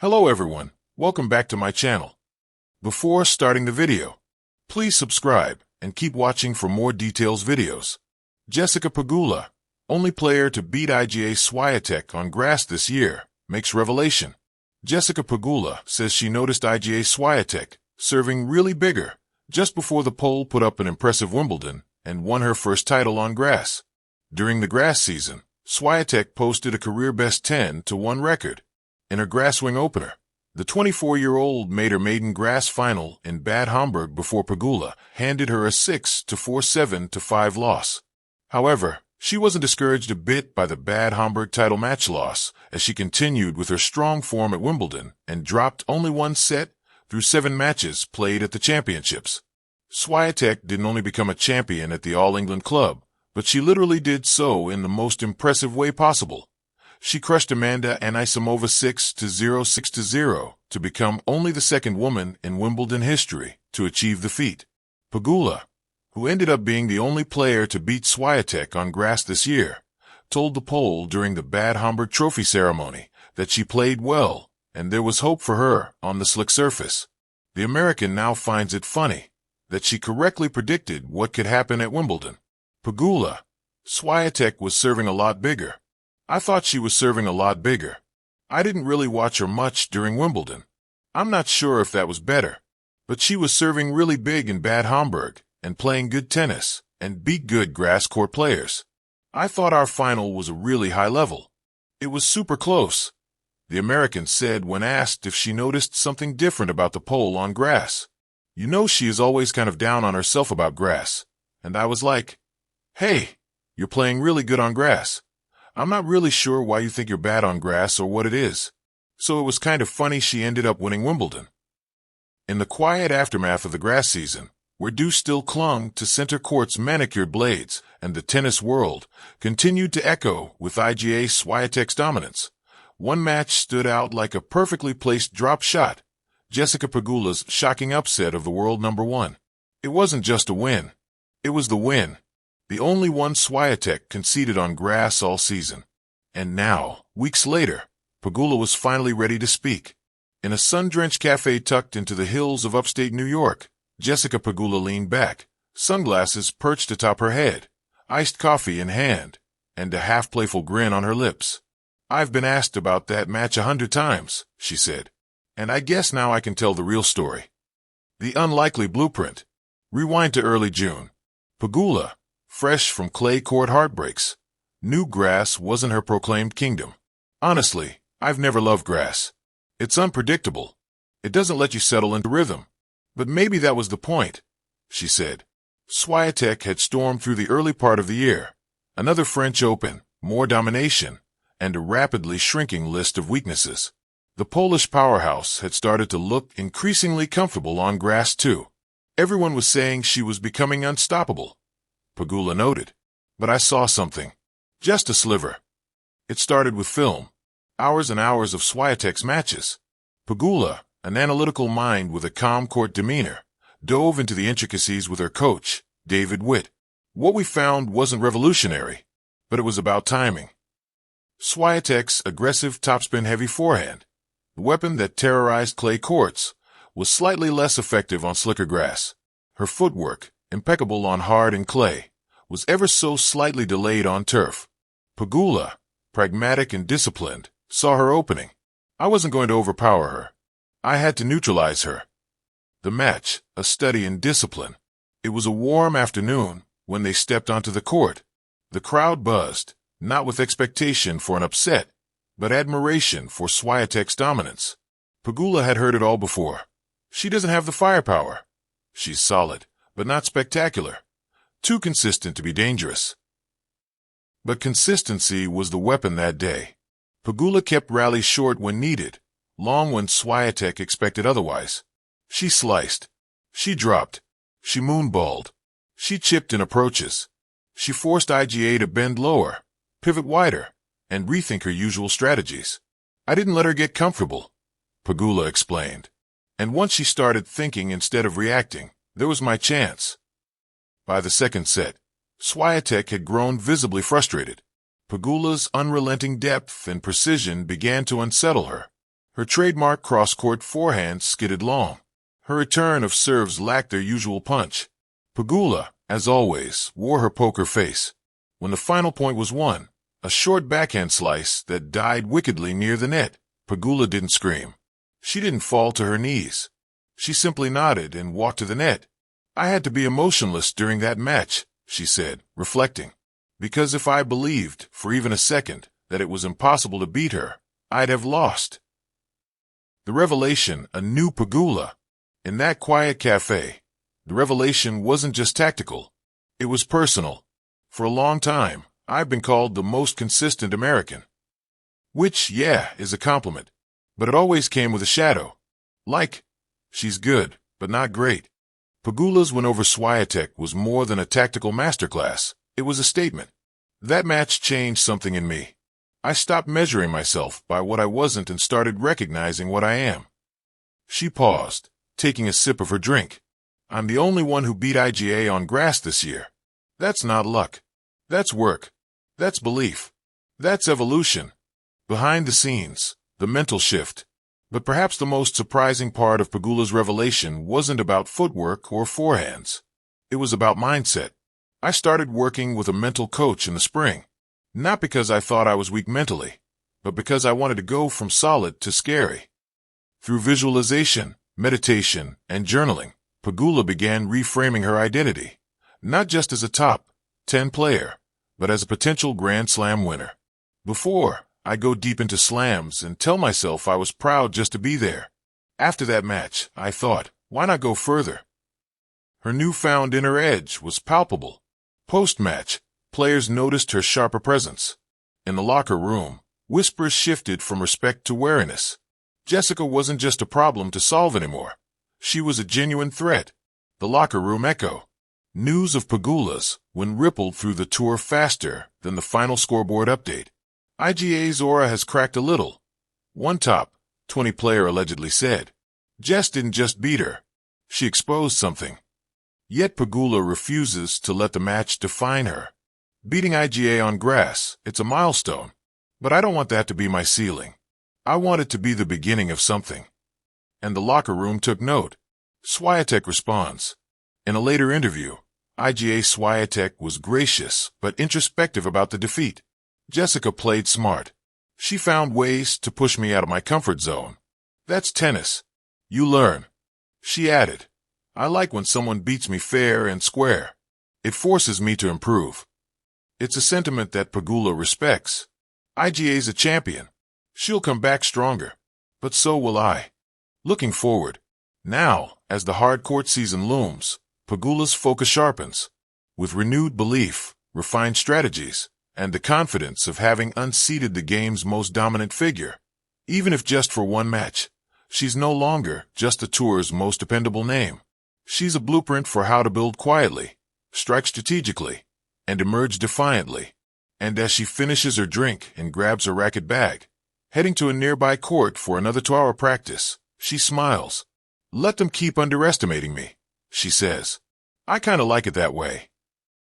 Hello everyone, welcome back to my channel. Before starting the video, please subscribe and keep watching for more details videos. Jessica Pegula, only player to beat Iga Swiatek on grass this year, makes revelation. Jessica Pegula says she noticed Iga Swiatek serving really bigger just before the pole put up an impressive Wimbledon and won her first title on grass. During the grass season, Swiatek posted a career-best 10-1 record. In her grass swing opener, the 24-year-old made her maiden grass final in Bad Homburg before Pegula handed her a 6-4, 7-5 loss. However, she wasn't discouraged a bit by the Bad Homburg title match loss as she continued with her strong form at Wimbledon and dropped only one set through 7 matches played at the championships. Swiatek didn't only become a champion at the All England Club, but she literally did so in the most impressive way possible. She crushed Amanda Anisimova 6-0, 6-0 to become only the second woman in Wimbledon history to achieve the feat. Pegula, who ended up being the only player to beat Swiatek on grass this year, told the Pole during the Bad Homburg Trophy ceremony that she played well and there was hope for her on the slick surface. The American now finds it funny that she correctly predicted what could happen at Wimbledon. Pegula, Swiatek was serving a lot bigger. I thought she was serving a lot bigger. I didn't really watch her much during Wimbledon. I'm not sure if that was better, but she was serving really big in Bad Homburg and playing good tennis and beat good grass court players. I thought our final was a really high level. It was super close, the American said when asked if she noticed something different about the pole on grass. You know, she is always kind of down on herself about grass. And I was like, hey, you're playing really good on grass. I'm not really sure why you think you're bad on grass or what it is. So it was kind of funny she ended up winning Wimbledon. In the quiet aftermath of the grass season, where dew still clung to center court's manicured blades and the tennis world continued to echo with Iga Swiatek's dominance, one match stood out like a perfectly placed drop shot: Jessica Pegula's shocking upset of the world number 1. It wasn't just a win. It was the win. The only one Swiatek conceded on grass all season. And now, weeks later, Pegula was finally ready to speak. In a sun-drenched cafe tucked into the hills of upstate New York, Jessica Pegula leaned back, sunglasses perched atop her head, iced coffee in hand, and a half-playful grin on her lips. "I've been asked about that match 100 times, she said. And I guess now I can tell the real story. The unlikely blueprint. Rewind to early June. Pegula, fresh from clay court heartbreaks, knew grass wasn't her proclaimed kingdom. Honestly, I've never loved grass. It's unpredictable. It doesn't let you settle into rhythm. But maybe that was the point, she said. Swiatek had stormed through the early part of the year. Another French Open, more domination, and a rapidly shrinking list of weaknesses. The Polish powerhouse had started to look increasingly comfortable on grass too. Everyone was saying she was becoming unstoppable, Pegula noted. But I saw something. Just a sliver. It started with film. Hours and hours of Swiatek's matches. Pegula, an analytical mind with a calm court demeanor, dove into the intricacies with her coach, David Witt. What we found wasn't revolutionary, but it was about timing. Swiatek's aggressive topspin-heavy forehand, the weapon that terrorized clay courts, was slightly less effective on slicker grass. Her footwork, impeccable on hard and clay, was ever so slightly delayed on turf. Pegula, pragmatic and disciplined, saw her opening. I wasn't going to overpower her. I had to neutralize her. The match, a study in discipline. It was a warm afternoon when they stepped onto the court. The crowd buzzed, not with expectation for an upset, but admiration for Swiatek's dominance. Pegula had heard it all before. She doesn't have the firepower. She's solid, but not spectacular. Too consistent to be dangerous. But consistency was the weapon that day. Pegula kept rallies short when needed, long when Swiatek expected otherwise. She sliced. She dropped. She moonballed. She chipped in approaches. She forced Iga to bend lower, pivot wider, and rethink her usual strategies. I didn't let her get comfortable, Pegula explained. And once she started thinking instead of reacting, there was my chance. By the second set, Swiatek had grown visibly frustrated. Pegula's unrelenting depth and precision began to unsettle her. Her trademark cross-court forehand skidded long. Her return of serves lacked their usual punch. Pegula, as always, wore her poker face. When the final point was won, a short backhand slice that died wickedly near the net, Pegula didn't scream. She didn't fall to her knees. She simply nodded and walked to the net. I had to be emotionless during that match, she said, reflecting. Because if I believed, for even a second, that it was impossible to beat her, I'd have lost. The revelation, a new Pegula. In that quiet cafe, the revelation wasn't just tactical. It was personal. For a long time, I've been called the most consistent American. Which, yeah, is a compliment. But it always came with a shadow. Like, she's good, but not great. Pegula's win over Swiatek was more than a tactical masterclass. It was a statement. That match changed something in me. I stopped measuring myself by what I wasn't and started recognizing what I am. She paused, taking a sip of her drink. I'm the only one who beat Iga on grass this year. That's not luck. That's work. That's belief. That's evolution. Behind the scenes, the mental shift. But perhaps the most surprising part of Pegula's revelation wasn't about footwork or forehands. It was about mindset. I started working with a mental coach in the spring. Not because I thought I was weak mentally, but because I wanted to go from solid to scary. Through visualization, meditation, and journaling, Pegula began reframing her identity, not just as a top 10 player, but as a potential Grand Slam winner. Before, I go deep into slams and tell myself I was proud just to be there. After that match, I thought, why not go further? Her newfound inner edge was palpable. Post-match, players noticed her sharper presence. In the locker room, whispers shifted from respect to wariness. Jessica wasn't just a problem to solve anymore. She was a genuine threat. The locker room echo. News of Pegula's win rippled through the tour faster than the final scoreboard update. Iga's aura has cracked a little. One top 20 player allegedly said. Jess didn't just beat her. She exposed something. Yet Pegula refuses to let the match define her. Beating Iga on grass, it's a milestone. But I don't want that to be my ceiling. I want it to be the beginning of something. And the locker room took note. Swiatek responds. In a later interview, Iga Swiatek was gracious but introspective about the defeat. Jessica played smart. She found ways to push me out of my comfort zone. That's tennis. You learn. She added. I like when someone beats me fair and square. It forces me to improve. It's a sentiment that Pegula respects. Iga's a champion. She'll come back stronger. But so will I. Looking forward. Now, as the hard court season looms, Pegula's focus sharpens. With renewed belief, refined strategies, and the confidence of having unseated the game's most dominant figure. Even if just for one match, she's no longer just the tour's most dependable name. She's a blueprint for how to build quietly, strike strategically, and emerge defiantly. And as she finishes her drink and grabs her racket bag, heading to a nearby court for another 2-hour practice, she smiles. Let them keep underestimating me, she says. I kinda like it that way.